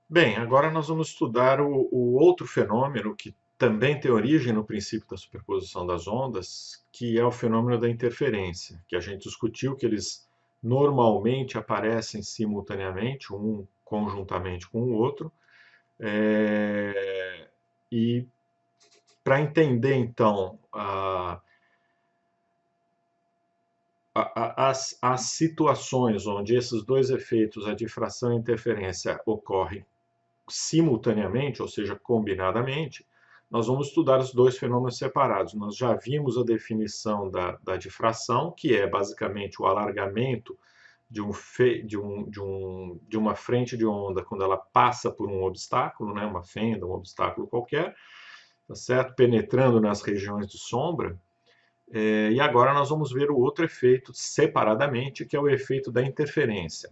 Bem, agora nós vamos estudar o outro fenômeno que também tem origem no princípio da superposição das ondas, que é o fenômeno da interferência, que a gente discutiu que eles normalmente aparecem simultaneamente, um conjuntamente com o outro. É, E para entender então as situações onde esses dois efeitos, a difração e a interferência, ocorrem simultaneamente, ou seja, combinadamente, nós vamos estudar os dois fenômenos separados. Nós já vimos a definição da difração, que é basicamente o alargamento de uma frente de onda quando ela passa por um obstáculo, né, uma fenda, um obstáculo qualquer, tá certo? Penetrando nas regiões de sombra. E agora nós vamos ver o outro efeito separadamente, que é o efeito da interferência.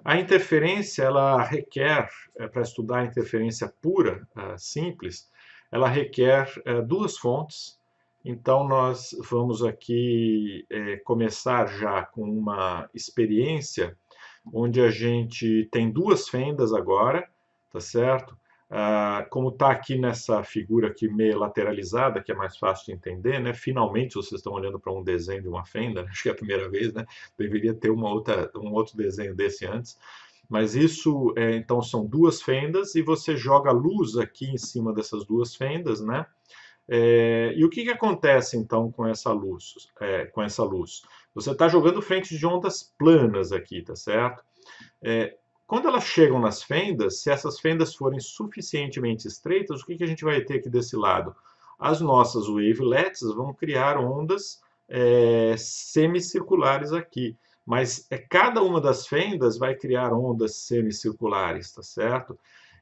A interferência, ela requer, para estudar a interferência pura, simples, ela requer duas fontes. Então, nós vamos aqui começar já com uma experiência onde a gente tem duas fendas agora, tá certo? Como está aqui nessa figura aqui meio lateralizada, que é mais fácil de entender, né? Finalmente vocês estão olhando para um desenho de uma fenda, né? Acho que é a primeira vez, né? Deveria ter um outro desenho desse antes. Mas isso, então, são duas fendas e você joga luz aqui em cima dessas duas fendas, né? E o que, que acontece então com essa luz? Com essa luz? Você está jogando frentes de ondas planas aqui, tá certo? É, Quando elas chegam nas fendas, se essas fendas forem suficientemente estreitas, o que, que a gente vai ter aqui desse lado? As nossas wavelets vão criar ondas semicirculares aqui. Mas cada uma das fendas vai criar ondas semicirculares, tá certo?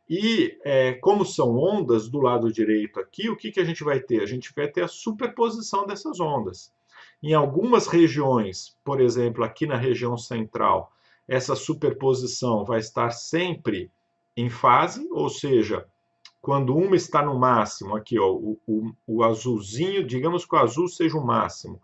E como são ondas do lado direito aqui, o que, que a gente vai ter? A gente vai ter a superposição dessas ondas. Em algumas regiões, por exemplo, aqui na região central, essa superposição vai estar sempre em fase, ou seja, quando uma está no máximo, aqui ó, o azulzinho, digamos que o azul seja o máximo,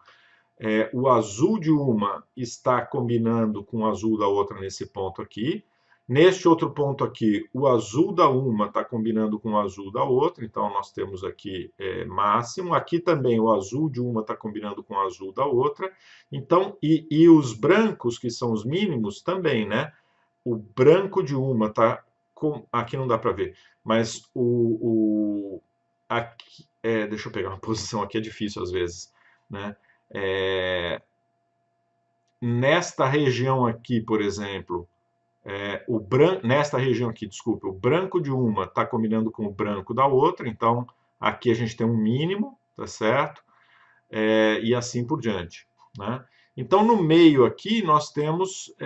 o azul de uma está combinando com o azul da outra nesse ponto aqui. Neste outro ponto aqui, o azul da uma está combinando com o azul da outra, então nós temos aqui máximo. Aqui também o azul de uma está combinando com o azul da outra. Então, e os brancos, que são os mínimos, também, né? O branco de uma está com. Aqui não dá para ver, mas aqui, deixa eu pegar uma posição aqui, é difícil às vezes, né? É, Nesta região aqui, por exemplo, nesta região aqui, desculpa, o branco de uma está combinando com o branco da outra, então aqui a gente tem um mínimo, tá certo? E assim por diante, né? Então, no meio aqui, nós temos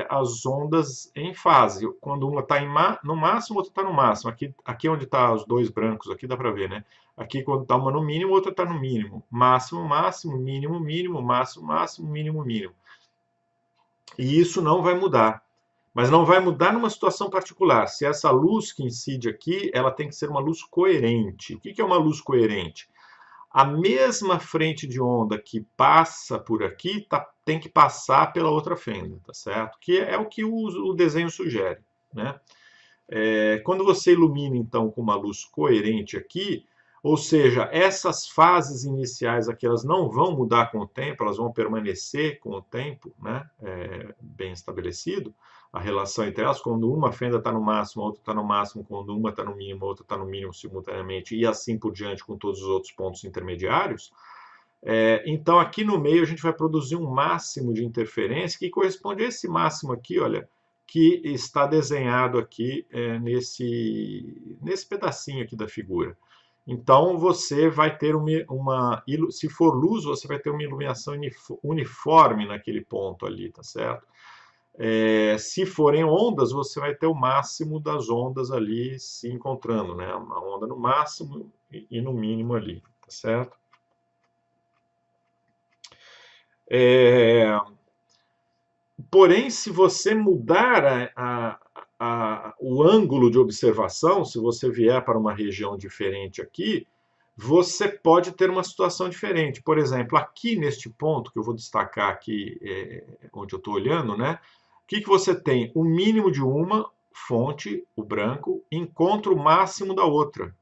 as ondas em fase. Quando uma está no máximo, outra está no máximo. Aqui onde está os dois brancos, aqui dá para ver, né? Aqui, quando está uma no mínimo, outra está no mínimo. Máximo, máximo, mínimo, mínimo, máximo, máximo, mínimo, mínimo. E isso não vai mudar. Mas não vai mudar numa situação particular. Se essa luz que incide aqui, ela tem que ser uma luz coerente. O que é uma luz coerente? A mesma frente de onda que passa por aqui tem que passar pela outra fenda, tá certo? Que é o que o desenho sugere, né? Quando você ilumina então com uma luz coerente aqui, ou seja, essas fases iniciais aqui elas não vão mudar com o tempo, elas vão permanecer com o tempo, né? Bem estabelecido a relação entre elas. Quando uma fenda está no máximo, a outra está no máximo, quando uma está no mínimo, a outra está no mínimo simultaneamente, e assim por diante com todos os outros pontos intermediários. Então aqui no meio a gente vai produzir um máximo de interferência que corresponde a esse máximo aqui, olha, que está desenhado aqui nesse pedacinho aqui da figura. Então você vai ter se for luz, você vai ter uma iluminação uniforme naquele ponto ali, tá certo? Se forem ondas, você vai ter o máximo das ondas ali se encontrando, né? Uma onda no máximo e no mínimo ali, tá certo? É, Porém, se você mudar o ângulo de observação, se você vier para uma região diferente aqui, você pode ter uma situação diferente. Por exemplo, aqui neste ponto, que eu vou destacar aqui onde eu estou olhando, né? O que, que você tem? O mínimo de uma, fonte, o branco, encontra o máximo da outra.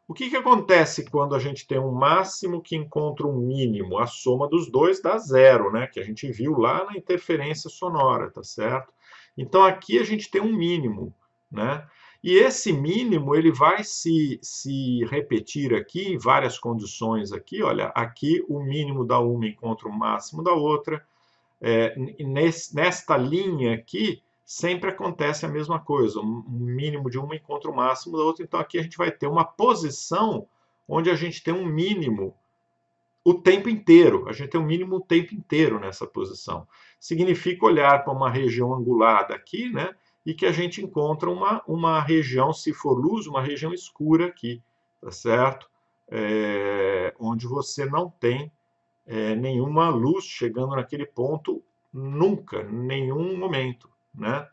O que que acontece quando a gente tem um máximo que encontra um mínimo? A soma dos dois dá zero, né? Que a gente viu lá na interferência sonora, tá certo? Então aqui a gente tem um mínimo, né? E esse mínimo ele vai se repetir aqui em várias condições aqui. Olha, aqui o mínimo da uma encontra o máximo da outra. Nesta linha aqui, sempre acontece a mesma coisa, um mínimo de uma encontra o máximo da outra, então aqui a gente vai ter uma posição onde a gente tem um mínimo o tempo inteiro, a gente tem um mínimo o tempo inteiro nessa posição. Significa olhar para uma região angulada aqui, né, e que a gente encontra uma região, se for luz, uma região escura aqui, tá certo? Onde você não tem nenhuma luz chegando naquele ponto nunca, em nenhum momento, né?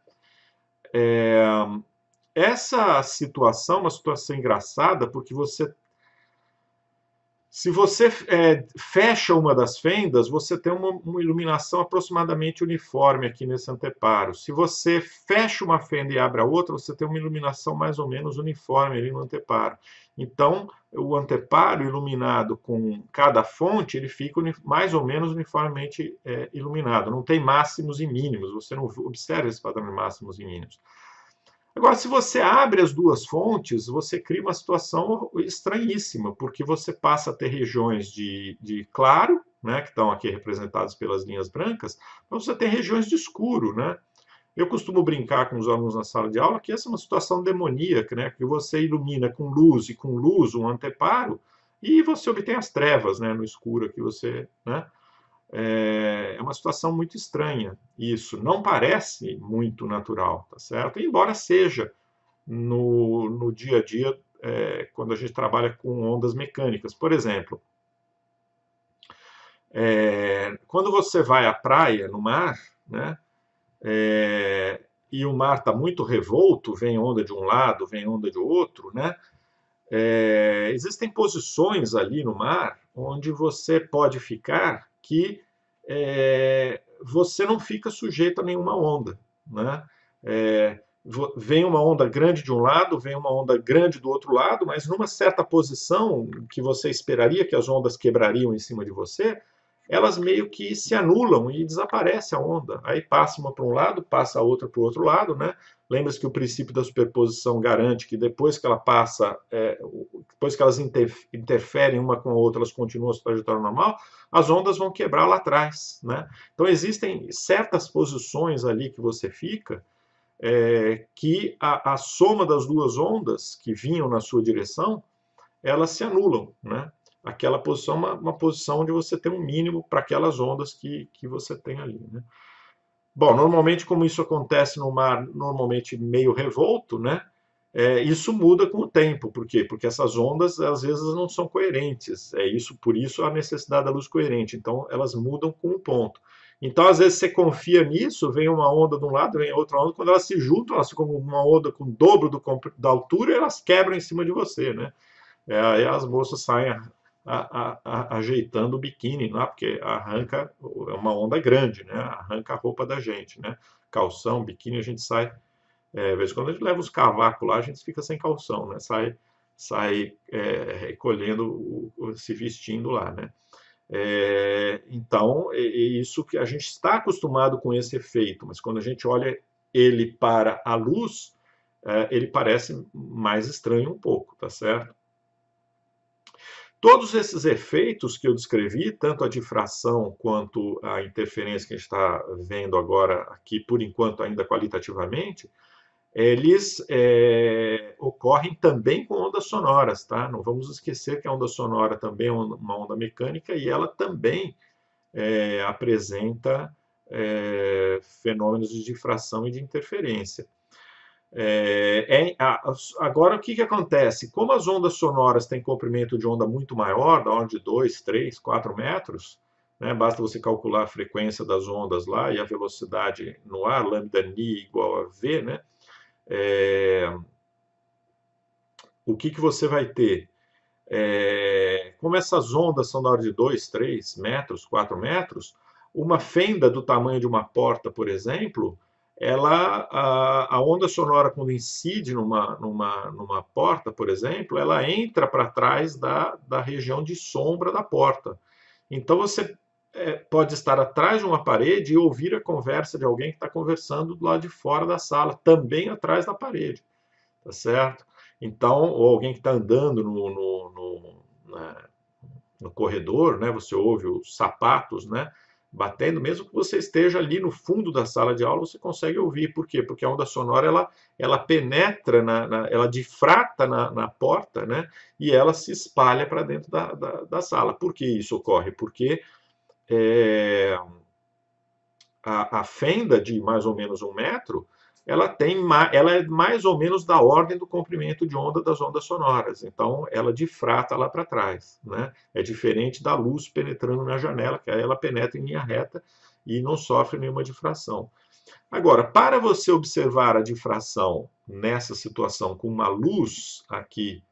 Essa situação é uma situação engraçada porque se você fecha uma das fendas, você tem uma iluminação aproximadamente uniforme aqui nesse anteparo. Se você fecha uma fenda e abre a outra, você tem uma iluminação mais ou menos uniforme ali no anteparo. Então, o anteparo iluminado com cada fonte, ele fica mais ou menos uniformemente iluminado. Não tem máximos e mínimos, você não observa esse padrão de máximos e mínimos. Agora, se você abre as duas fontes, você cria uma situação estranhíssima, porque você passa a ter regiões de claro, né, que estão aqui representadas pelas linhas brancas, mas você tem regiões de escuro, né? Eu costumo brincar com os alunos na sala de aula que essa é uma situação demoníaca, né? Que você ilumina com luz e com luz um anteparo e você obtém as trevas, né, no escuro que você, né? É uma situação muito estranha. Isso não parece muito natural, tá certo? Embora seja no dia a dia, quando a gente trabalha com ondas mecânicas. Por exemplo, quando você vai à praia, no mar, né? E o mar está muito revolto, vem onda de um lado, vem onda de outro, né? Existem posições ali no mar onde você pode ficar que você não fica sujeito a nenhuma onda, né? Vem uma onda grande de um lado, vem uma onda grande do outro lado, mas numa certa posição que você esperaria que as ondas quebrariam em cima de você, elas meio que se anulam e desaparece a onda. Aí passa uma para um lado, passa a outra para o outro lado, né? Lembra-se que o princípio da superposição garante que depois que ela passa, depois que elas interferem uma com a outra, elas continuam a sua trajetória normal, as ondas vão quebrar lá atrás, né? Então existem certas posições ali que você fica que a soma das duas ondas que vinham na sua direção, elas se anulam, né? Aquela posição é uma posição onde você tem um mínimo para aquelas ondas que você tem ali, né? Bom, normalmente, como isso acontece no mar, normalmente meio revolto, né? Isso muda com o tempo. Por quê? Porque essas ondas, às vezes, não são coerentes. Por isso a necessidade da luz coerente. Então, elas mudam com o ponto. Então, às vezes, você confia nisso, vem uma onda de um lado, vem outra onda, quando elas se juntam, elas ficam uma onda com o dobro da altura, e elas quebram em cima de você, né? Aí as moças saem ajeitando o biquíni lá, porque arranca, é uma onda grande, né? Arranca a roupa da gente, né? Calção, biquíni, a gente sai. De vez em quando a gente leva os cavacos lá, a gente fica sem calção, né? Sai recolhendo, se vestindo lá, né? Então, isso que a gente está acostumado com esse efeito, mas quando a gente olha ele para a luz, ele parece mais estranho um pouco, tá certo? Todos esses efeitos que eu descrevi, tanto a difração quanto a interferência que a gente está vendo agora aqui, por enquanto ainda qualitativamente, eles ocorrem também com ondas sonoras, tá? Não vamos esquecer que a onda sonora também é uma onda mecânica e ela também apresenta fenômenos de difração e de interferência. Agora, o que acontece? Como as ondas sonoras têm comprimento de onda muito maior, da ordem de 2, 3, 4 metros, né? Basta você calcular a frequência das ondas lá e a velocidade no ar, lambda ni igual a v, né? O que você vai ter? Como essas ondas são da ordem de 2, 3 metros, 4 metros, uma fenda do tamanho de uma porta, por exemplo, a onda sonora, quando incide numa porta, por exemplo, ela entra para trás da região de sombra da porta. Então você pode estar atrás de uma parede e ouvir a conversa de alguém que está conversando do lado de fora da sala, também atrás da parede, tá certo? Então, ou alguém que está andando no corredor, né? Você ouve os sapatos, né? Batendo, mesmo que você esteja ali no fundo da sala de aula, você consegue ouvir. Por quê? Porque a onda sonora ela penetra, ela difrata na porta, né? E ela se espalha para dentro da sala. Por que isso ocorre? Porque é, a fenda de mais ou menos 1 metro, ela é mais ou menos da ordem do comprimento de onda das ondas sonoras. Então, ela difrata lá para trás, né? É diferente da luz penetrando na janela, que aí ela penetra em linha reta e não sofre nenhuma difração. Agora, para você observar a difração nessa situação com uma luz aqui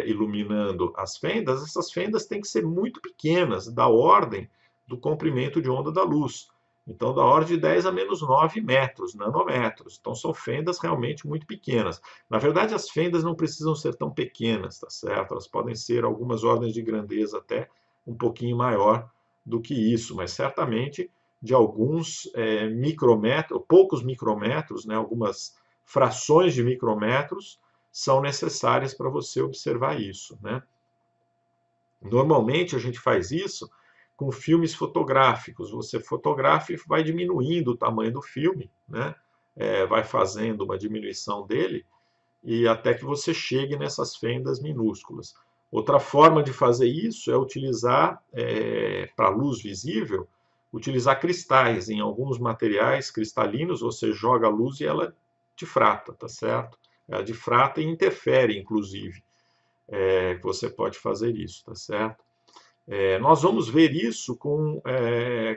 iluminando as fendas, essas fendas têm que ser muito pequenas, da ordem do comprimento de onda da luz. Então, da ordem de 10 a menos 9 metros, nanômetros. Então, são fendas realmente muito pequenas. Na verdade, as fendas não precisam ser tão pequenas, tá certo? Elas podem ser algumas ordens de grandeza até um pouquinho maior do que isso, mas certamente de alguns micrômetros, poucos micrômetros, né, algumas frações de micrômetros são necessárias para você observar isso, né? Normalmente a gente faz isso com filmes fotográficos. Você fotografa e vai diminuindo o tamanho do filme, né? Vai fazendo uma diminuição dele e até que você chegue nessas fendas minúsculas. Outra forma de fazer isso é utilizar, para luz visível, utilizar cristais. Em alguns materiais cristalinos, você joga a luz e ela difrata, tá certo? Ela difrata e interfere, inclusive. Você pode fazer isso, tá certo? Nós vamos ver isso com.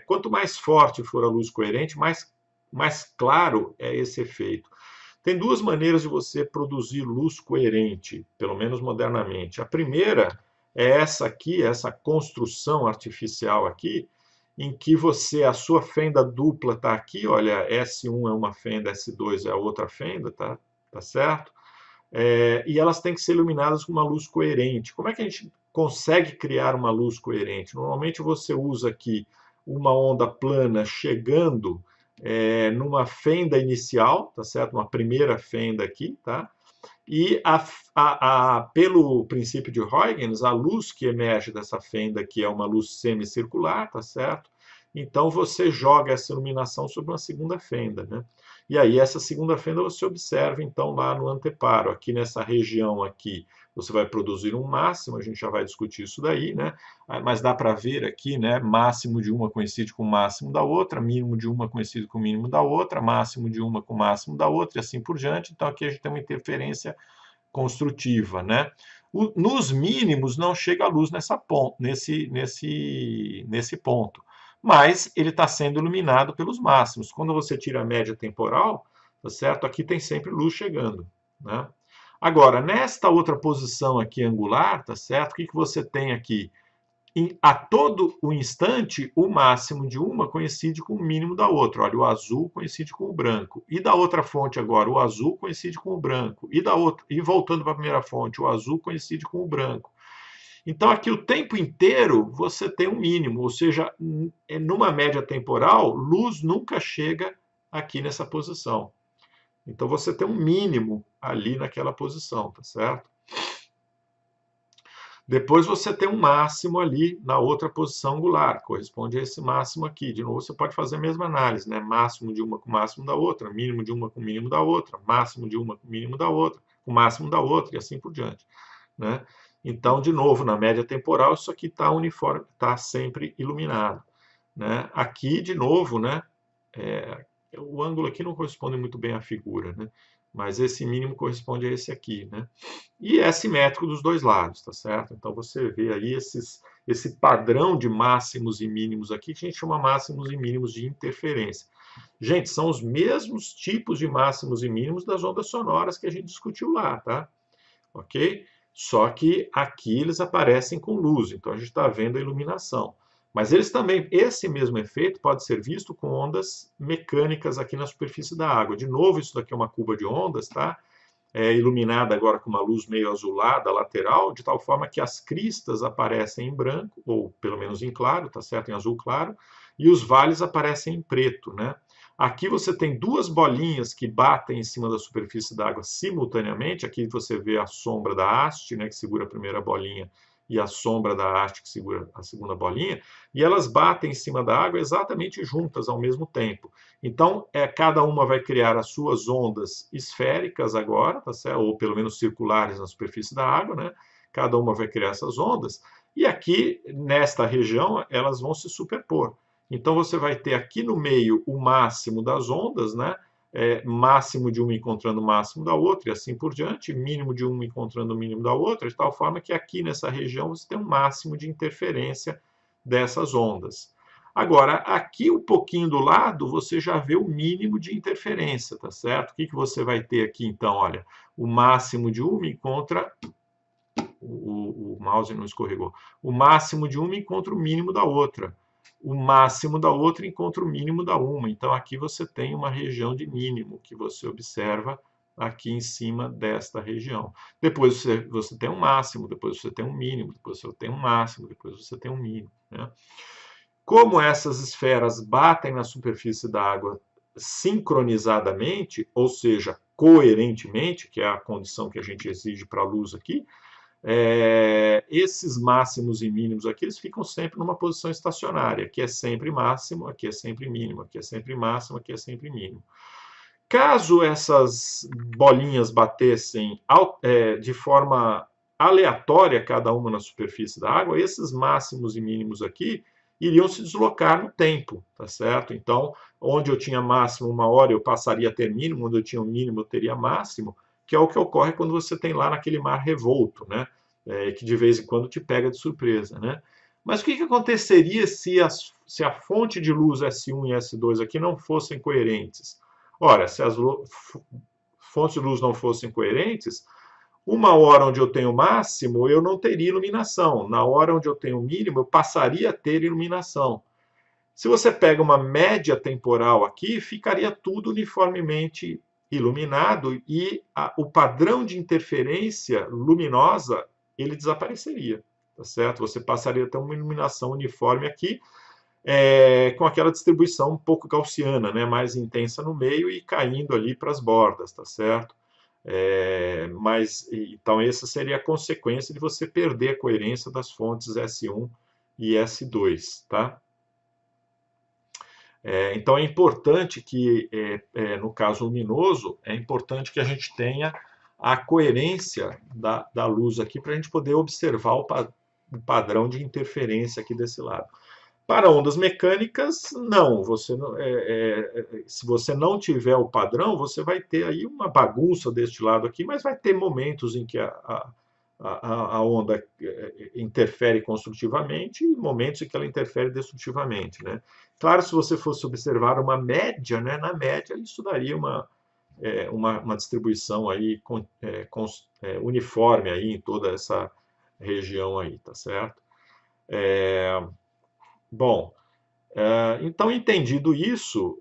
Quanto mais forte for a luz coerente, mais claro é esse efeito. Tem duas maneiras de você produzir luz coerente, pelo menos modernamente. A primeira é essa aqui, essa construção artificial aqui, em que a sua fenda dupla está aqui, olha, S1 é uma fenda, S2 é a outra fenda, tá certo? E elas têm que ser iluminadas com uma luz coerente. Como é que a gente consegue criar uma luz coerente? Normalmente você usa aqui uma onda plana chegando numa fenda inicial, tá certo? Uma primeira fenda aqui, tá? E pelo princípio de Huygens, a luz que emerge dessa fenda aqui é uma luz semicircular, tá certo? Então você joga essa iluminação sobre uma segunda fenda, né? E aí essa segunda fenda você observa então lá no anteparo, aqui nessa região aqui, você vai produzir um máximo, a gente já vai discutir isso daí, né? Mas dá para ver aqui, né? Máximo de uma coincide com o máximo da outra, mínimo de uma coincide com o mínimo da outra, máximo de uma com o máximo da outra, e assim por diante. Então aqui a gente tem uma interferência construtiva, né? Nos mínimos não chega a luz nesse ponto, mas ele está sendo iluminado pelos máximos. Quando você tira a média temporal, tá certo? Aqui tem sempre luz chegando, né? Agora, nesta outra posição aqui angular, tá certo? O que você tem aqui? A todo o instante, o máximo de uma coincide com o mínimo da outra. Olha, o azul coincide com o branco. E da outra fonte agora, o azul coincide com o branco. E voltando para a primeira fonte, o azul coincide com o branco. Então, aqui o tempo inteiro você tem um mínimo, ou seja, numa média temporal, luz nunca chega aqui nessa posição. Então, você tem um mínimo ali naquela posição, tá certo? Depois você tem um máximo ali na outra posição angular, corresponde a esse máximo aqui. De novo, você pode fazer a mesma análise, né? Máximo de uma com máximo da outra, mínimo de uma com mínimo da outra, máximo de uma com mínimo da outra, com máximo da outra, e assim por diante, né? Então, de novo, na média temporal, isso aqui está uniforme, está sempre iluminado, né? Aqui, de novo, né? O ângulo aqui não corresponde muito bem à figura, né? Mas esse mínimo corresponde a esse aqui, né? E é simétrico dos dois lados, tá certo? Então você vê aí esse padrão de máximos e mínimos aqui, que a gente chama máximos e mínimos de interferência. Gente, são os mesmos tipos de máximos e mínimos das ondas sonoras que a gente discutiu lá, tá? Ok? Só que aqui eles aparecem com luz, então a gente está vendo a iluminação. Mas eles também, esse mesmo efeito pode ser visto com ondas mecânicas aqui na superfície da água. De novo, isso daqui é uma cuba de ondas, tá? Iluminada agora com uma luz meio azulada lateral, de tal forma que as cristas aparecem em branco, ou pelo menos em claro, tá certo? Em azul claro, e os vales aparecem em preto, né? Aqui você tem duas bolinhas que batem em cima da superfície da água simultaneamente. Aqui você vê a sombra da haste, né, que segura a primeira bolinha, e a sombra da haste que segura a segunda bolinha, e elas batem em cima da água exatamente juntas ao mesmo tempo. Então, cada uma vai criar as suas ondas esféricas agora, tá certo? Ou pelo menos circulares na superfície da água, né? Cada uma vai criar essas ondas, e aqui, nesta região, elas vão se superpor. Então, você vai ter aqui no meio o máximo das ondas, né? Máximo de uma encontrando o máximo da outra, e assim por diante, mínimo de uma encontrando o mínimo da outra, de tal forma que aqui nessa região você tem um máximo de interferência dessas ondas. Agora, aqui um pouquinho do lado, você já vê o mínimo de interferência, tá certo? O que você vai ter aqui, então? Olha, o máximo de uma encontra... O mouse não escorregou. O máximo de uma encontra o mínimo da outra. O máximo da outra encontra o mínimo da uma. Então, aqui você tem uma região de mínimo que você observa aqui em cima desta região. Depois você tem um máximo, depois você tem um mínimo, depois você tem um máximo, depois você tem um mínimo, né? Como essas esferas batem na superfície da água sincronizadamente, ou seja, coerentemente, que é a condição que a gente exige para a luz aqui, esses máximos e mínimos aqui, eles ficam sempre numa posição estacionária. Aqui é sempre máximo, aqui é sempre mínimo, aqui é sempre máximo, aqui é sempre mínimo. Caso essas bolinhas batessem de forma aleatória, cada uma na superfície da água, esses máximos e mínimos aqui iriam se deslocar no tempo, tá certo? Então, onde eu tinha máximo uma hora, eu passaria a ter mínimo, onde eu tinha o mínimo, eu teria máximo, que é o que ocorre quando você tem lá naquele mar revolto, né? Que de vez em quando te pega de surpresa, né? Mas o que aconteceria se a fonte de luz S1 e S2 aqui não fossem coerentes? Ora, se as fontes de luz não fossem coerentes, uma hora onde eu tenho máximo, eu não teria iluminação. Na hora onde eu tenho mínimo, eu passaria a ter iluminação. Se você pega uma média temporal aqui, ficaria tudo uniformemente iluminado e o padrão de interferência luminosa ele desapareceria, tá certo? Você passaria a ter uma iluminação uniforme aqui, com aquela distribuição um pouco gaussiana, né? Mais intensa no meio e caindo ali para as bordas, tá certo? Então, essa seria a consequência de você perder a coerência das fontes S1 e S2, tá? Então, é importante que, no caso luminoso, é importante que a gente tenha a coerência da luz aqui para a gente poder observar o padrão de interferência aqui desse lado. Para ondas mecânicas, não. Se você não tiver o padrão, você vai ter aí uma bagunça deste lado aqui, mas vai ter momentos em que a onda interfere construtivamente e momentos em que ela interfere destrutivamente, né? Claro, se você fosse observar uma média, né, na média isso daria uma distribuição aí uniforme aí em toda essa região aí, tá certo? Bom, então, entendido isso,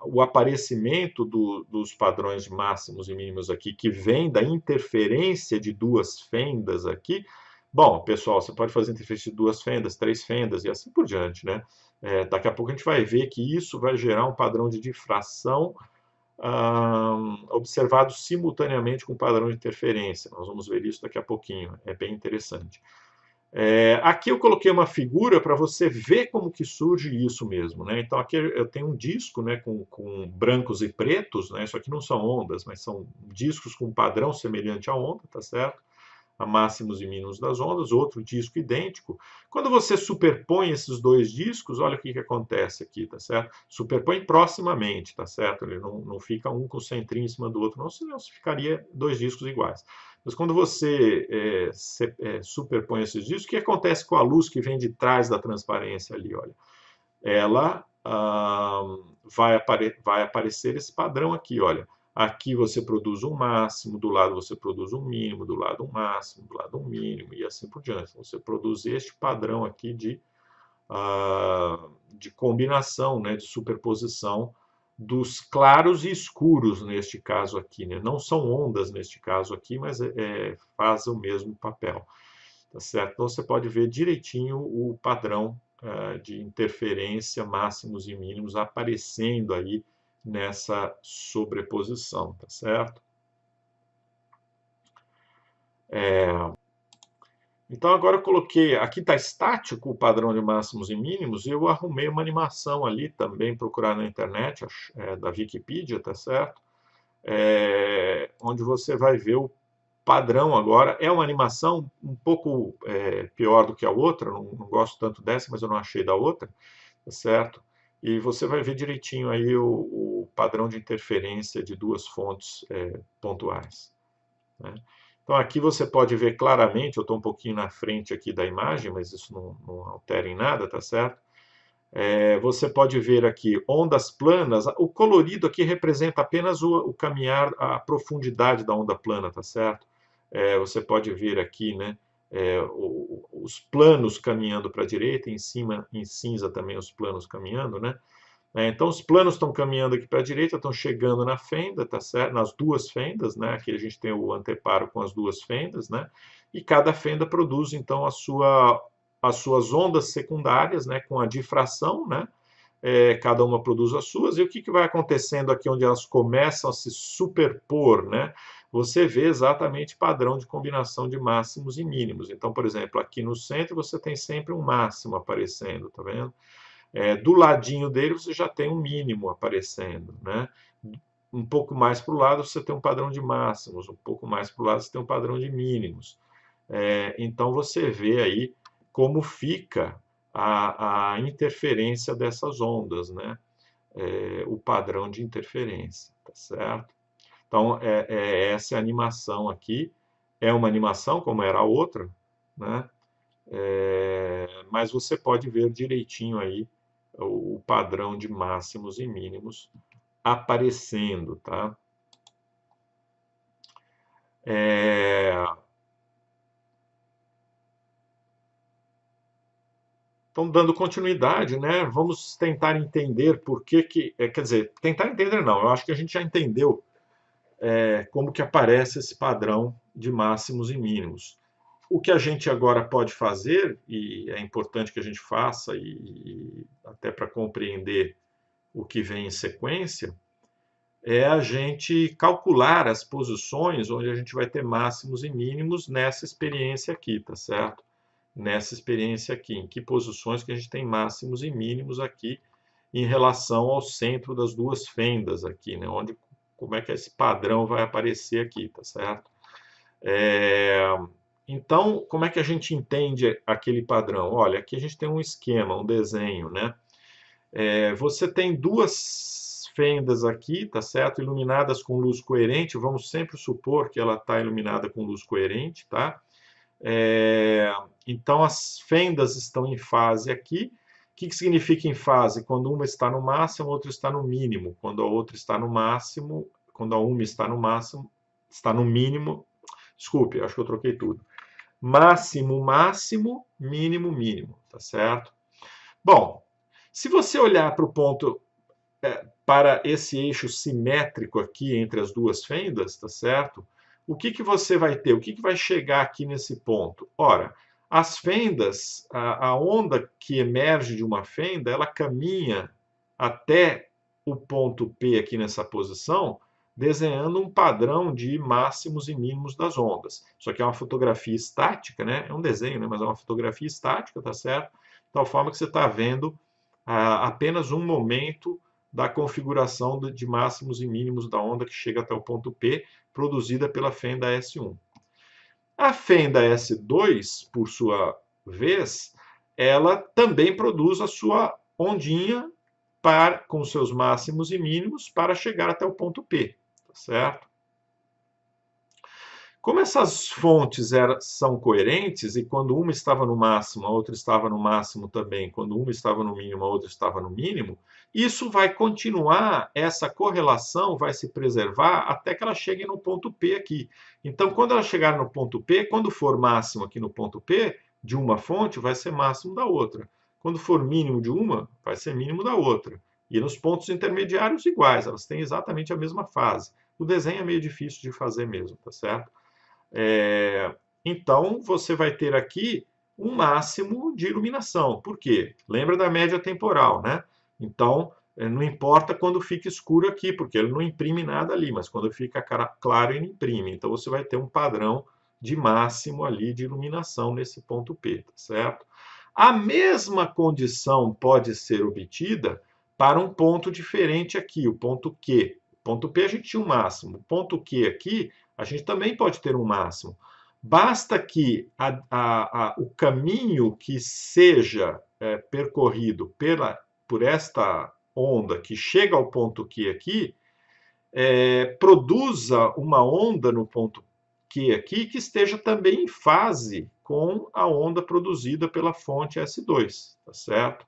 o aparecimento dos padrões de máximos e mínimos aqui, que vem da interferência de duas fendas aqui, bom, pessoal, você pode fazer interferência de duas fendas, três fendas e assim por diante, né? Daqui a pouco a gente vai ver que isso vai gerar um padrão de difração observado simultaneamente com o padrão de interferência. Nós vamos ver isso daqui a pouquinho, é bem interessante. Aqui eu coloquei uma figura para você ver como que surge isso mesmo, né? Então aqui eu tenho um disco, né, com brancos e pretos, né? Isso aqui não são ondas, mas são discos com padrão semelhante à onda, tá certo? A máximos e mínimos das ondas, outro disco idêntico. Quando você superpõe esses dois discos, olha o que acontece aqui, tá certo? Superpõe proximamente, tá certo? Ele não fica um com o centrinho em cima do outro, não, senão ficaria dois discos iguais. Mas quando você superpõe esses discos, o que acontece com a luz que vem de trás da transparência ali? Olha, ela vai aparecer esse padrão aqui, olha. Aqui você produz um máximo, do lado você produz um mínimo, do lado um máximo, do lado um mínimo, e assim por diante. Você produz este padrão aqui de de combinação, né, de superposição dos claros e escuros neste caso aqui, né? Não são ondas neste caso aqui, mas faz o mesmo papel, tá certo? Então você pode ver direitinho o padrão de interferência máximos e mínimos aparecendo aí nessa sobreposição, tá certo? Então agora eu coloquei, aqui está estático o padrão de máximos e mínimos, e eu arrumei uma animação ali também, procurar na internet, da Wikipedia, tá certo? Onde você vai ver o padrão agora. É uma animação um pouco pior do que a outra, não gosto tanto dessa, mas eu não achei da outra, tá certo? E você vai ver direitinho aí o padrão de interferência de duas fontes pontuais, né? Então aqui você pode ver claramente, eu estou um pouquinho na frente aqui da imagem, mas isso não altera em nada, tá certo? Você pode ver aqui ondas planas, o colorido aqui representa apenas o caminhar, a profundidade da onda plana, tá certo? Você pode ver aqui, né, os planos caminhando para a direita, em cima, em cinza também os planos caminhando, né? Então os planos estão caminhando aqui para a direita, estão chegando na fenda, tá certo? Nas duas fendas, né? Aqui a gente tem o anteparo com as duas fendas, né? E cada fenda produz então as suas ondas secundárias, né? Com a difração, né? Cada uma produz as suas, e o que vai acontecendo aqui onde elas começam a se superpor, né? Você vê exatamente padrão de combinação de máximos e mínimos. Então, por exemplo, aqui no centro você tem sempre um máximo aparecendo, tá vendo? Do ladinho dele você já tem um mínimo aparecendo, né? Um pouco mais para o lado você tem um padrão de máximos, um pouco mais para o lado você tem um padrão de mínimos. Então você vê aí como fica a interferência dessas ondas, né? O padrão de interferência, tá certo? Então essa animação aqui é uma animação como era a outra, né? Mas você pode ver direitinho aí o padrão de máximos e mínimos aparecendo, tá? Então, dando continuidade, né? Vamos tentar entender por que, quer dizer, tentar entender não, eu acho que a gente já entendeu como que aparece esse padrão de máximos e mínimos. O que a gente agora pode fazer, e é importante que a gente faça, e até para compreender o que vem em sequência, é a gente calcular as posições onde a gente vai ter máximos e mínimos nessa experiência aqui, tá certo? Nessa experiência aqui, em que posições que a gente tem máximos e mínimos aqui em relação ao centro das duas fendas aqui, né? Como é que esse padrão vai aparecer aqui, tá certo? Então, como é que a gente entende aquele padrão? Olha, aqui a gente tem um esquema, um desenho, né? Você tem duas fendas aqui, tá certo? Iluminadas com luz coerente. Vamos sempre supor que ela está iluminada com luz coerente, tá? Então as fendas estão em fase aqui. O que significa em fase? Quando uma está no máximo, a outra está no mínimo. Quando a outra está no máximo, quando a uma está no máximo, está no mínimo. Desculpe, acho que eu troquei tudo. Máximo, máximo, mínimo, mínimo, tá certo? Bom, se você olhar para o ponto, para esse eixo simétrico aqui entre as duas fendas, tá certo? O que você vai ter? O que vai chegar aqui nesse ponto? Ora, as fendas, a onda que emerge de uma fenda, ela caminha até o ponto P aqui nessa posição, desenhando um padrão de máximos e mínimos das ondas. Isso aqui é uma fotografia estática, né? É um desenho, né? Mas é uma fotografia estática, tá certo? De tal forma que você está vendo apenas um momento da configuração de máximos e mínimos da onda que chega até o ponto P, produzida pela fenda S1. A fenda S2, por sua vez, ela também produz a sua ondinha com seus máximos e mínimos para chegar até o ponto P, tá certo? Como essas fontes são coerentes, e quando uma estava no máximo, a outra estava no máximo também, quando uma estava no mínimo, a outra estava no mínimo, isso vai continuar, essa correlação vai se preservar até que ela chegue no ponto P aqui. Então, quando ela chegar no ponto P, quando for máximo aqui no ponto P, de uma fonte, vai ser máximo da outra. Quando for mínimo de uma, vai ser mínimo da outra. E nos pontos intermediários iguais, elas têm exatamente a mesma fase. O desenho é meio difícil de fazer mesmo, tá certo? Então, você vai ter aqui um máximo de iluminação. Por quê? Lembra da média temporal, né? Então, não importa quando fica escuro aqui, porque ele não imprime nada ali, mas quando fica claro, ele imprime. Então, você vai ter um padrão de máximo ali de iluminação nesse ponto P, tá certo? A mesma condição pode ser obtida para um ponto diferente aqui, o ponto Q. O ponto P a gente tinha um máximo. O ponto Q aqui, a gente também pode ter um máximo. Basta que o caminho que seja percorrido por esta onda que chega ao ponto Q aqui, produza uma onda no ponto Q aqui que esteja também em fase com a onda produzida pela fonte S2, tá certo?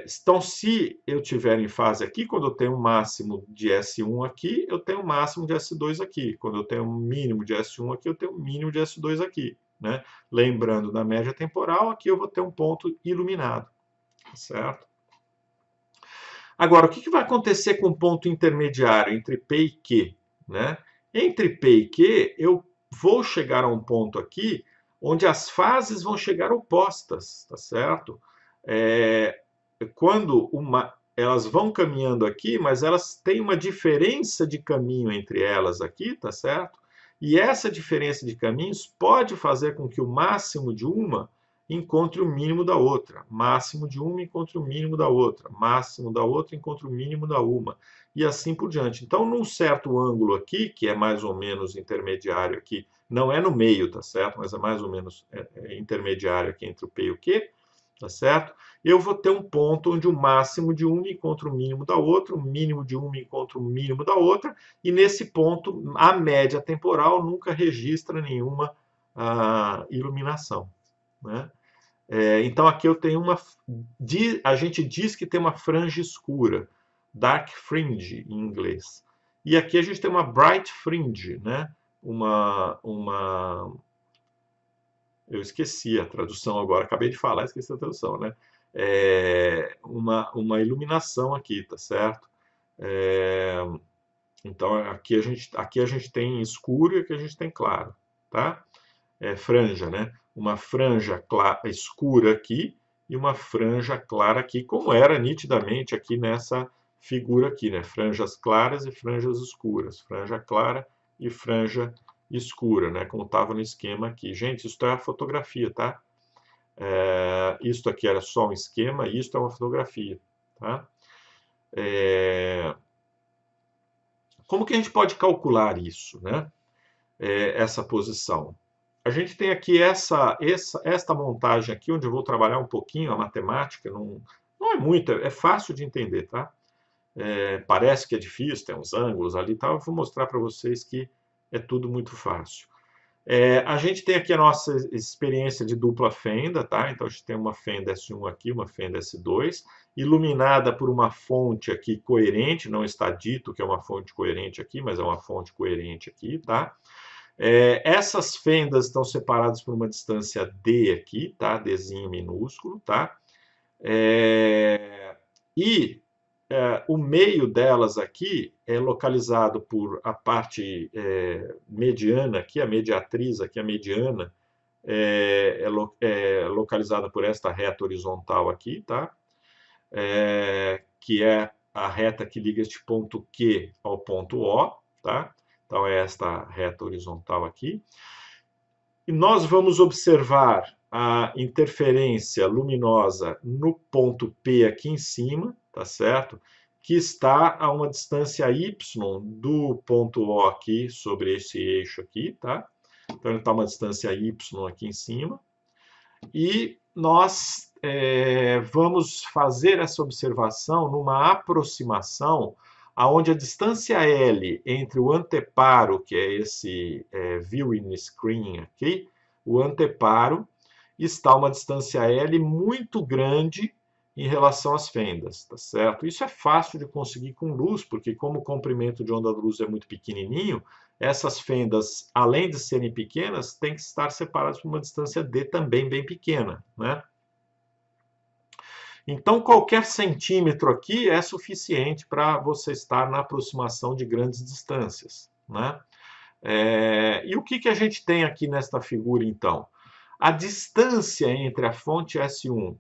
Então, se eu tiver em fase aqui, quando eu tenho um máximo de S1 aqui, eu tenho um máximo de S2 aqui. Quando eu tenho um mínimo de S1 aqui, eu tenho um mínimo de S2 aqui, né? Lembrando da média temporal, aqui eu vou ter um ponto iluminado, tá certo? Agora, o que vai acontecer com o ponto intermediário entre P e Q, né? Entre P e Q, eu vou chegar a um ponto aqui onde as fases vão chegar opostas, tá certo? Quando elas vão caminhando aqui, mas elas têm uma diferença de caminho entre elas aqui, tá certo? E essa diferença de caminhos pode fazer com que o máximo de uma encontre o mínimo da outra, máximo de uma encontre o mínimo da outra, máximo da outra encontre o mínimo da uma, e assim por diante. Então, num certo ângulo aqui, que é mais ou menos intermediário aqui, não é no meio, tá certo? Mas é mais ou menos intermediário aqui entre o P e o Q, tá certo? Eu vou ter um ponto onde o máximo de uma encontra o mínimo da outra, o mínimo de uma encontra o mínimo da outra, e nesse ponto a média temporal nunca registra nenhuma iluminação, né? Então aqui eu tenho a gente diz que tem uma franja escura, dark fringe em inglês. E aqui a gente tem uma bright fringe, né? Eu esqueci a tradução agora, acabei de falar, esqueci a tradução, né? Uma iluminação aqui, tá certo? Então aqui a gente tem escuro e aqui a gente tem claro, tá? Franja, né? Uma franja escura aqui e uma franja clara aqui, como era nitidamente aqui nessa figura aqui, né? Franjas claras e franjas escuras, franja clara e franja escura, né? Como estava no esquema aqui. Gente, isso é a fotografia, tá? Isto aqui era só um esquema, e isto é uma fotografia, tá? Como que a gente pode calcular isso, né? Essa posição? A gente tem aqui esta montagem aqui, onde eu vou trabalhar um pouquinho a matemática, não é muito, é fácil de entender, tá? Parece que é difícil, tem uns ângulos ali e tal, eu vou mostrar para vocês que é tudo muito fácil. A gente tem aqui a nossa experiência de dupla fenda, tá? Então a gente tem uma fenda S1 aqui, uma fenda S2, iluminada por uma fonte aqui coerente, não está dito que é uma fonte coerente aqui, mas é uma fonte coerente aqui, tá? Essas fendas estão separadas por uma distância D aqui, tá? Dzinho minúsculo, tá? O meio delas aqui é localizado por a parte mediana aqui, a mediatriz aqui, a mediana, é localizada por esta reta horizontal aqui, tá? Que é a reta que liga este ponto Q ao ponto O, tá? Então, é esta reta horizontal aqui. E nós vamos observar a interferência luminosa no ponto P aqui em cima, tá certo? Que está a uma distância y do ponto O aqui sobre esse eixo aqui, tá? Então, ele está a uma distância y aqui em cima. E nós vamos fazer essa observação numa aproximação aonde a distância L entre o anteparo, que é esse viewing screen aqui, o anteparo, está a uma distância L muito grande em relação às fendas, tá certo? Isso é fácil de conseguir com luz, porque como o comprimento de onda de luz é muito pequenininho, essas fendas, além de serem pequenas, têm que estar separadas por uma distância D também bem pequena, né? Então, qualquer centímetro aqui é suficiente para você estar na aproximação de grandes distâncias, né? E o que a gente tem aqui nesta figura, então? A distância entre a fonte S1,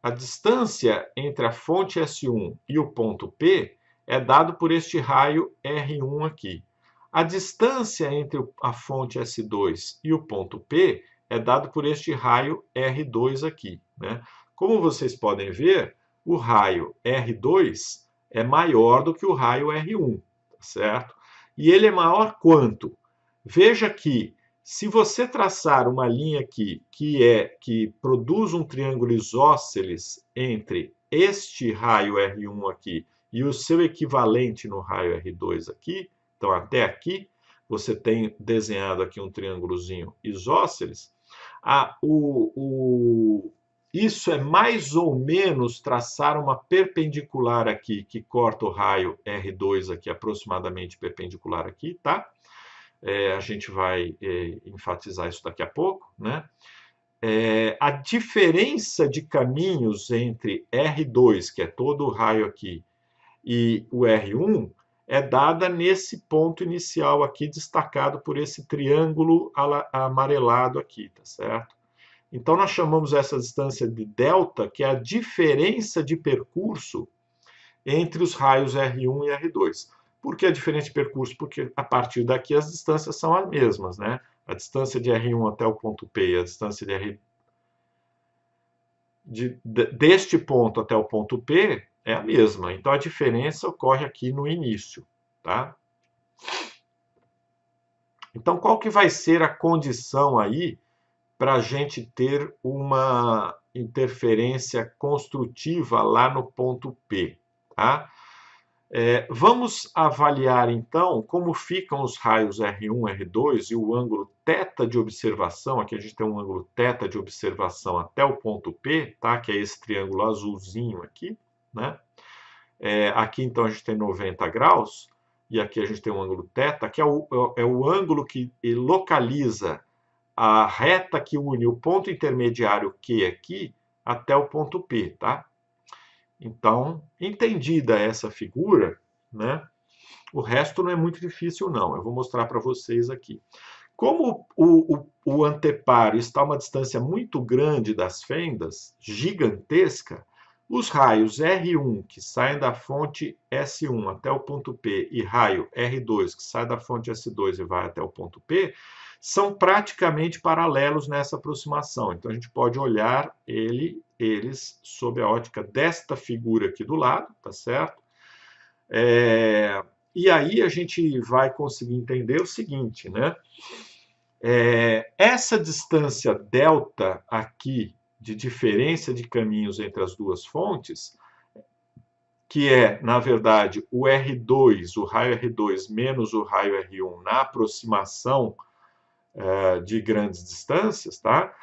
a distância entre a fonte S1 e o ponto P é dado por este raio R1 aqui. A distância entre a fonte S2 e o ponto P é dado por este raio R2 aqui, né? Como vocês podem ver, o raio R2 é maior do que o raio R1, tá certo? E ele é maior quanto? Veja que se você traçar uma linha aqui que produz um triângulo isósceles entre este raio R1 aqui e o seu equivalente no raio R2 aqui, então até aqui, você tem desenhado aqui um triângulozinho isósceles, isso é mais ou menos traçar uma perpendicular aqui que corta o raio R2 aqui, aproximadamente perpendicular aqui, tá? A gente vai enfatizar isso daqui a pouco, né? A diferença de caminhos entre R2, que é todo o raio aqui, e o R1 é dada nesse ponto inicial aqui, destacado por esse triângulo amarelado aqui, tá certo? Então, nós chamamos essa distância de delta, que é a diferença de percurso entre os raios R1 e R2. Por que a diferença de percurso? Porque a partir daqui as distâncias são as mesmas, né? A distância de R1 até o ponto P e a distância deste ponto até o ponto P é a mesma. Então, a diferença ocorre aqui no início, tá? Então, qual que vai ser a condição aí para a gente ter uma interferência construtiva lá no ponto P, tá? Vamos avaliar, então, como ficam os raios R1, R2 e o ângulo θ de observação. Aqui a gente tem um ângulo θ de observação até o ponto P, tá? Que é esse triângulo azulzinho aqui, né? Aqui, então, a gente tem 90 graus, e aqui a gente tem um ângulo θ, que é o ângulo que localiza a reta que une o ponto intermediário Q aqui até o ponto P, tá? Então, entendida essa figura, né? O resto não é muito difícil, não. Eu vou mostrar para vocês aqui. Como o anteparo está a uma distância muito grande das fendas, gigantesca, os raios R1, que saem da fonte S1 até o ponto P, e raio R2, que sai da fonte S2 e vai até o ponto P, são praticamente paralelos nessa aproximação. Então, a gente pode olhar eles sob a ótica desta figura aqui do lado, tá certo? E aí a gente vai conseguir entender o seguinte, né? Essa distância delta aqui de diferença de caminhos entre as duas fontes, que é, na verdade, o R2, o raio R2 menos o raio R1 na aproximação de grandes distâncias, tá?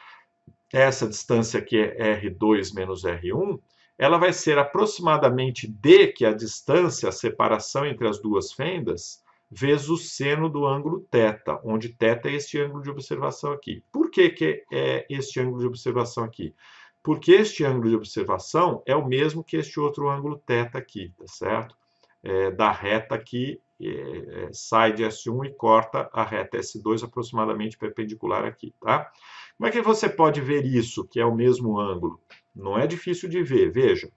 Essa distância aqui é R2 menos R1, ela vai ser aproximadamente D, que é a distância, a separação entre as duas fendas, vezes o seno do ângulo θ, onde θ é este ângulo de observação aqui. Por que é este ângulo de observação aqui? Porque este ângulo de observação é o mesmo que este outro ângulo θ aqui, tá certo? Da reta que sai de S1 e corta a reta S2 aproximadamente perpendicular aqui, tá? Como é que você pode ver isso, que é o mesmo ângulo? Não é difícil de ver, veja.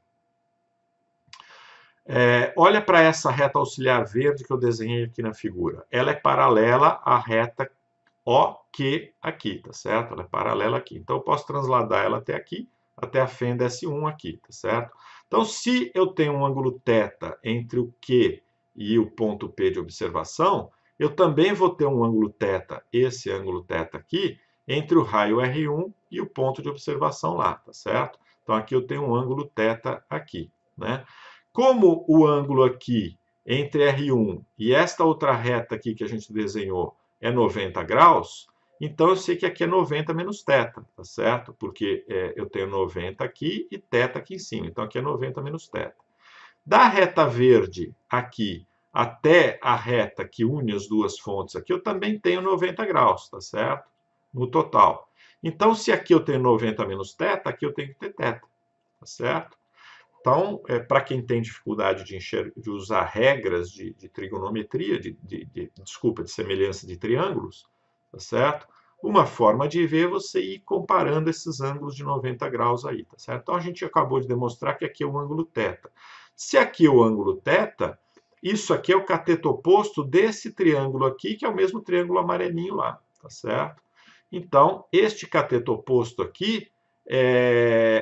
Olha para essa reta auxiliar verde que eu desenhei aqui na figura. Ela é paralela à reta OQ aqui, tá certo? Ela é paralela aqui. Então, eu posso transladar ela até aqui, até a fenda S1 aqui, tá certo? Então, se eu tenho um ângulo θ entre o Q e o ponto P de observação, eu também vou ter um ângulo θ, esse ângulo θ aqui, entre o raio R1 e o ponto de observação lá, tá certo? Então, aqui eu tenho um ângulo θ aqui, né? Como o ângulo aqui entre R1 e esta outra reta aqui que a gente desenhou é 90 graus, então eu sei que aqui é 90 menos θ, tá certo? Porque eu tenho 90 aqui e θ aqui em cima, então aqui é 90 menos θ. Da reta verde aqui até a reta que une as duas fontes aqui, eu também tenho 90 graus, tá certo? No total. Então, se aqui eu tenho 90 menos θ, aqui eu tenho que ter θ, tá certo? Então, para quem tem dificuldade de usar regras de trigonometria, desculpa, de semelhança de triângulos, tá certo? Uma forma de ver é você ir comparando esses ângulos de 90 graus aí, tá certo? Então, a gente acabou de demonstrar que aqui é o ângulo θ. Se aqui é o ângulo θ, isso aqui é o cateto oposto desse triângulo aqui, que é o mesmo triângulo amarelinho lá, tá certo? Então, este cateto oposto aqui,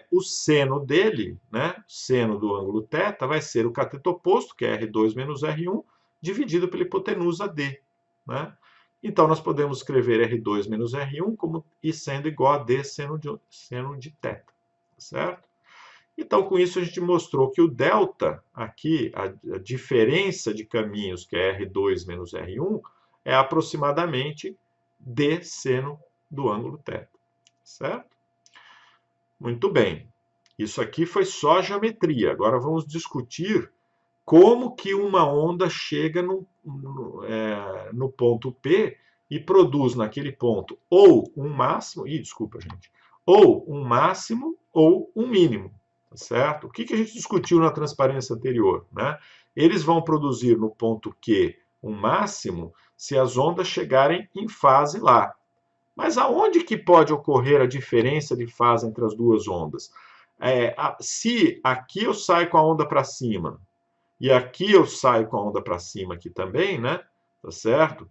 o seno dele, né, o seno do ângulo θ, vai ser o cateto oposto, que é R2 menos R1, dividido pela hipotenusa D. Né? Então, nós podemos escrever R2 menos R1 como I sendo igual a D seno de θ. Certo? Então, com isso, a gente mostrou que o delta, aqui, a diferença de caminhos, que é R2 menos R1, é aproximadamente D seno do ângulo θ. Certo? Muito bem. Isso aqui foi só geometria. Agora vamos discutir como que uma onda chega no ponto P e produz naquele ponto ou um máximo, desculpa, gente, ou um máximo ou um mínimo, tá certo? O que a gente discutiu na transparência anterior, né? Eles vão produzir no ponto Q um máximo se as ondas chegarem em fase lá. Mas aonde que pode ocorrer a diferença de fase entre as duas ondas? Se aqui eu saio com a onda para cima e aqui eu saio com a onda para cima aqui também, né? Tá certo?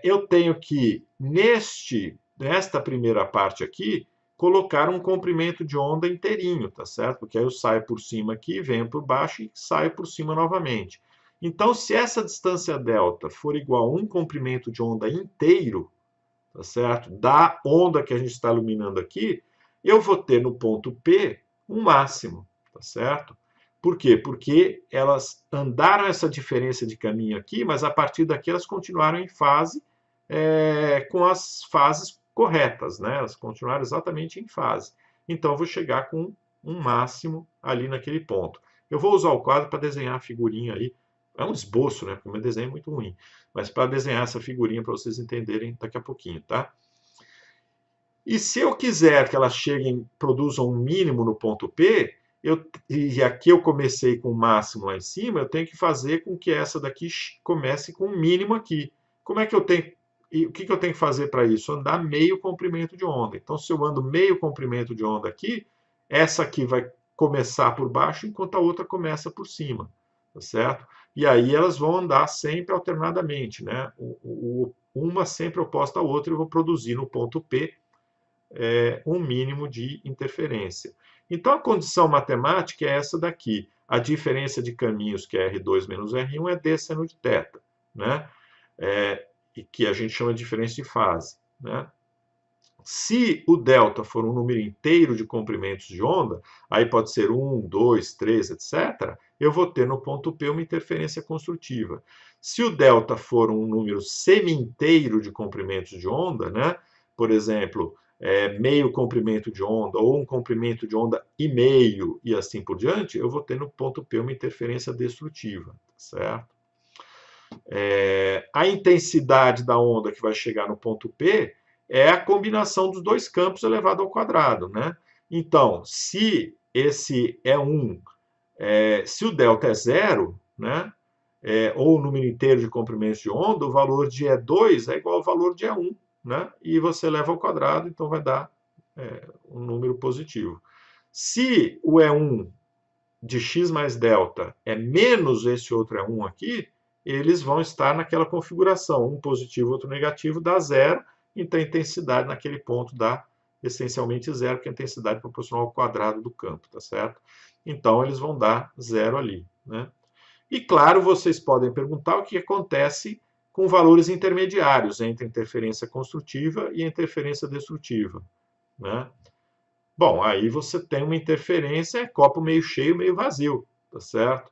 Eu tenho que, nesta primeira parte aqui, colocar um comprimento de onda inteirinho, tá certo? Porque aí eu saio por cima aqui, venho por baixo e saio por cima novamente. Então, se essa distância delta for igual a um comprimento de onda inteiro, tá certo? Da onda que a gente está iluminando aqui, eu vou ter no ponto P um máximo, tá certo? Por quê? Porque elas andaram essa diferença de caminho aqui, mas a partir daqui elas continuaram em fase com as fases corretas, né? Elas continuaram exatamente em fase. Então, eu vou chegar com um máximo ali naquele ponto. Eu vou usar o quadro para desenhar a figurinha aí. É um esboço, né? Porque o meu desenho é muito ruim. Mas para desenhar essa figurinha para vocês entenderem daqui a pouquinho, tá? E se eu quiser que elas cheguem, produzam um mínimo no ponto P, e aqui eu comecei com o máximo lá em cima, eu tenho que fazer com que essa daqui comece com um mínimo aqui. Como é que eu tenho... E o que eu tenho que fazer para isso? Andar meio comprimento de onda. Então, se eu ando meio comprimento de onda aqui, essa aqui vai começar por baixo, enquanto a outra começa por cima. Tá certo? E aí elas vão andar sempre alternadamente, né? Uma sempre oposta à outra, e vou produzir no ponto P um mínimo de interferência. Então, a condição matemática é essa daqui. A diferença de caminhos, que é R2 menos R1, é D seno de θ, né? E que a gente chama de diferença de fase, né? Se o delta for um número inteiro de comprimentos de onda, aí pode ser 1, 2, 3, etc., eu vou ter no ponto P uma interferência construtiva. Se o delta for um número semi-inteiro de comprimentos de onda, né? Por exemplo, meio comprimento de onda ou um comprimento de onda e meio e assim por diante, eu vou ter no ponto P uma interferência destrutiva, certo? A intensidade da onda que vai chegar no ponto P é a combinação dos dois campos elevado ao quadrado, né? Então, se esse é 1, se o delta é 0, né? Ou o número inteiro de comprimentos de onda, o valor de E2 é igual ao valor de E1, né? E você eleva ao quadrado, então vai dar um número positivo. Se o E1 de x mais delta é menos esse outro E1 aqui, eles vão estar naquela configuração, um positivo, outro negativo, dá zero, então a intensidade naquele ponto dá essencialmente zero, porque a intensidade é proporcional ao quadrado do campo, tá certo? Então eles vão dar zero ali, né? E claro, vocês podem perguntar o que acontece com valores intermediários entre a interferência construtiva e a interferência destrutiva, né? Bom, aí você tem uma interferência, copo meio cheio, meio vazio, tá certo?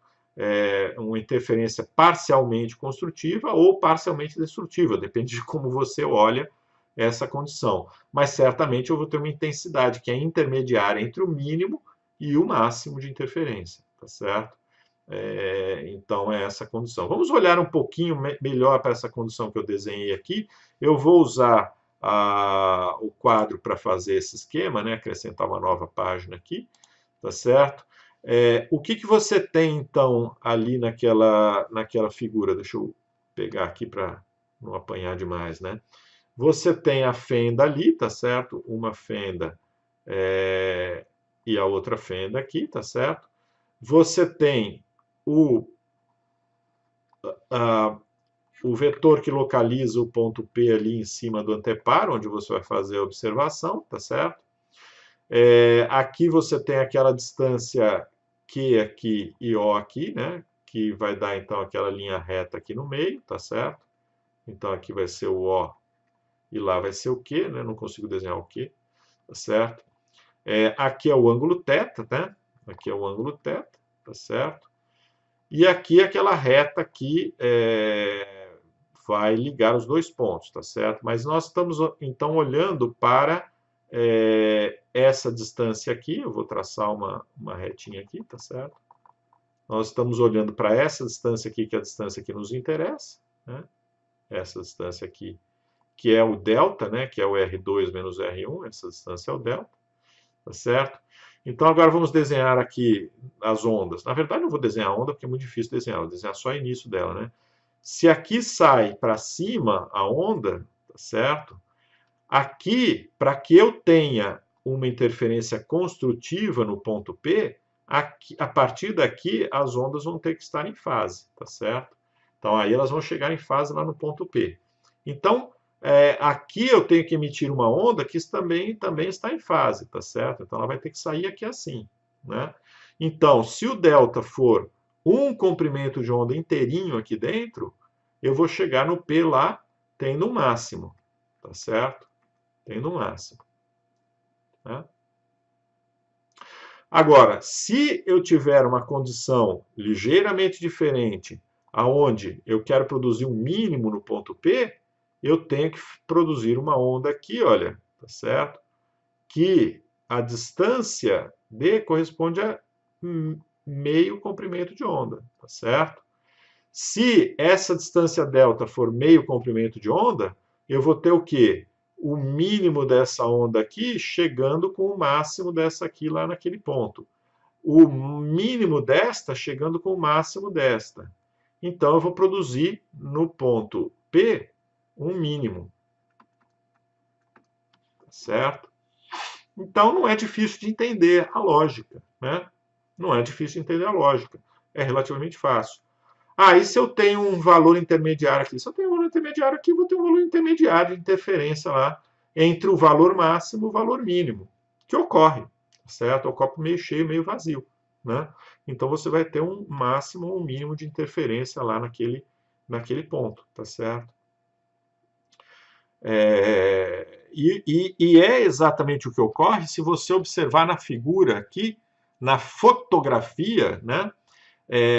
Uma interferência parcialmente construtiva ou parcialmente destrutiva, depende de como você olha essa condição. Mas certamente eu vou ter uma intensidade que é intermediária entre o mínimo e o máximo de interferência, tá certo? Então é essa condição. Vamos olhar um pouquinho melhor para essa condição que eu desenhei aqui. Eu vou usar o quadro para fazer esse esquema, né? Acrescentar uma nova página aqui, tá certo? O que você tem, então, ali naquela figura? Deixa eu pegar aqui para não apanhar demais, né? Você tem a fenda ali, tá certo? Uma fenda e a outra fenda aqui, tá certo? Você tem o vetor que localiza o ponto P ali em cima do anteparo, onde você vai fazer a observação, tá certo? Aqui você tem aquela distância Q aqui e O aqui, né? Que vai dar então aquela linha reta aqui no meio, tá certo? Então aqui vai ser o O e lá vai ser o Q, né? Não consigo desenhar o Q, tá certo? Aqui é o ângulo θ, né? Aqui é o ângulo θ, tá certo? E aqui aquela reta que vai ligar os dois pontos, tá certo? Mas nós estamos então olhando para essa distância aqui, eu vou traçar uma retinha aqui, tá certo? Nós estamos olhando para essa distância aqui, que é a distância que nos interessa, né? Essa distância aqui, que é o delta, né? Que é o R2 menos R1, essa distância é o delta, tá certo? Então agora vamos desenhar aqui as ondas. Na verdade não vou desenhar a onda porque é muito difícil desenhar, vou desenhar só o início dela, né? Se aqui sai para cima a onda, tá certo? Aqui, para que eu tenha uma interferência construtiva no ponto P, aqui, a partir daqui as ondas vão ter que estar em fase, tá certo? Então aí elas vão chegar em fase lá no ponto P. Então, aqui eu tenho que emitir uma onda que também está em fase, tá certo? Então ela vai ter que sair aqui assim, né? Então, se o delta for um comprimento de onda inteirinho aqui dentro, eu vou chegar no P lá tendo um máximo, tá certo? Tendo um máximo. Né? Agora, se eu tiver uma condição ligeiramente diferente, aonde eu quero produzir um mínimo no ponto P, eu tenho que produzir uma onda aqui, olha, tá certo? Que a distância D corresponde a meio comprimento de onda, tá certo? Se essa distância delta for meio comprimento de onda, eu vou ter o quê? O mínimo dessa onda aqui chegando com o máximo dessa aqui lá naquele ponto. O mínimo desta chegando com o máximo desta. Então eu vou produzir no ponto P um mínimo. Certo? Então não é difícil de entender a lógica, né? Não é difícil de entender a lógica. É relativamente fácil. E se eu tenho um valor intermediário aqui? Se eu tenho um valor intermediário aqui, eu vou ter um valor intermediário de interferência lá entre o valor máximo e o valor mínimo, que ocorre, certo? O copo meio cheio, meio vazio, né? Então você vai ter um máximo ou um mínimo de interferência lá naquele ponto, tá certo? E é exatamente o que ocorre se você observar na figura aqui, na fotografia, né?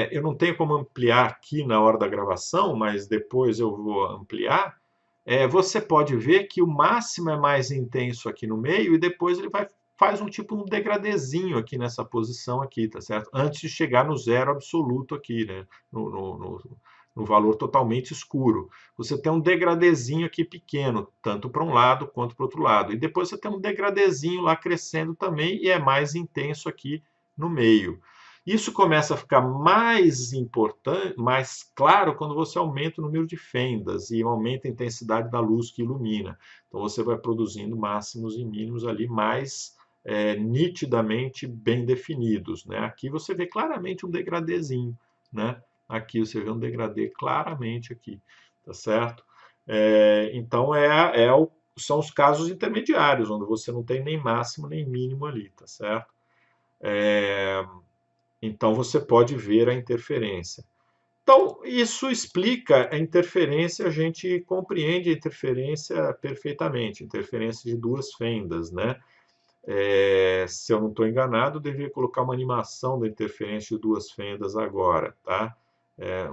Eu não tenho como ampliar aqui na hora da gravação, mas depois eu vou ampliar. Você pode ver que o máximo é mais intenso aqui no meio e depois ele faz um degradezinho aqui nessa posição aqui, tá certo? Antes de chegar no zero absoluto aqui, né? No valor totalmente escuro. Você tem um degradezinho aqui pequeno, tanto para um lado quanto para o outro lado. E depois você tem um degradezinho lá crescendo também e é mais intenso aqui no meio. Isso começa a ficar mais importante, mais claro quando você aumenta o número de fendas e aumenta a intensidade da luz que ilumina. Então você vai produzindo máximos e mínimos ali mais nitidamente bem definidos. Né? Aqui você vê claramente um degradezinho. Né? Aqui você vê um degradê claramente aqui. Tá certo? Então são os casos intermediários, onde você não tem nem máximo nem mínimo ali. Tá certo? Então você pode ver a interferência. Então, isso explica a interferência, a gente compreende a interferência perfeitamente, interferência de duas fendas, né? Se eu não estou enganado, eu deveria colocar uma animação da interferência de duas fendas agora, tá?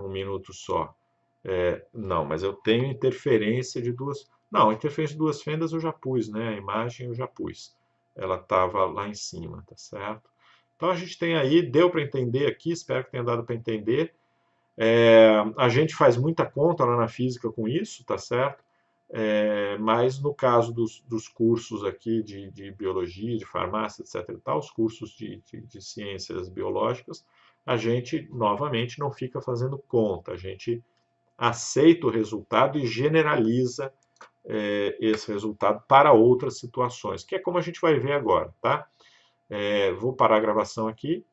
Um minuto só. Não, mas eu tenho interferência de duas... Não, a interferência de duas fendas eu já pus, né? A imagem eu já pus. Ela estava lá em cima, tá certo? Então a gente tem aí, deu para entender aqui, espero que tenha dado para entender. A gente faz muita conta lá na física com isso, tá certo? Mas no caso dos cursos aqui de biologia, de farmácia, etc. e tal, os cursos de ciências biológicas, a gente, novamente, não fica fazendo conta, a gente aceita o resultado e generaliza esse resultado para outras situações, que é como a gente vai ver agora, tá? Vou parar a gravação aqui.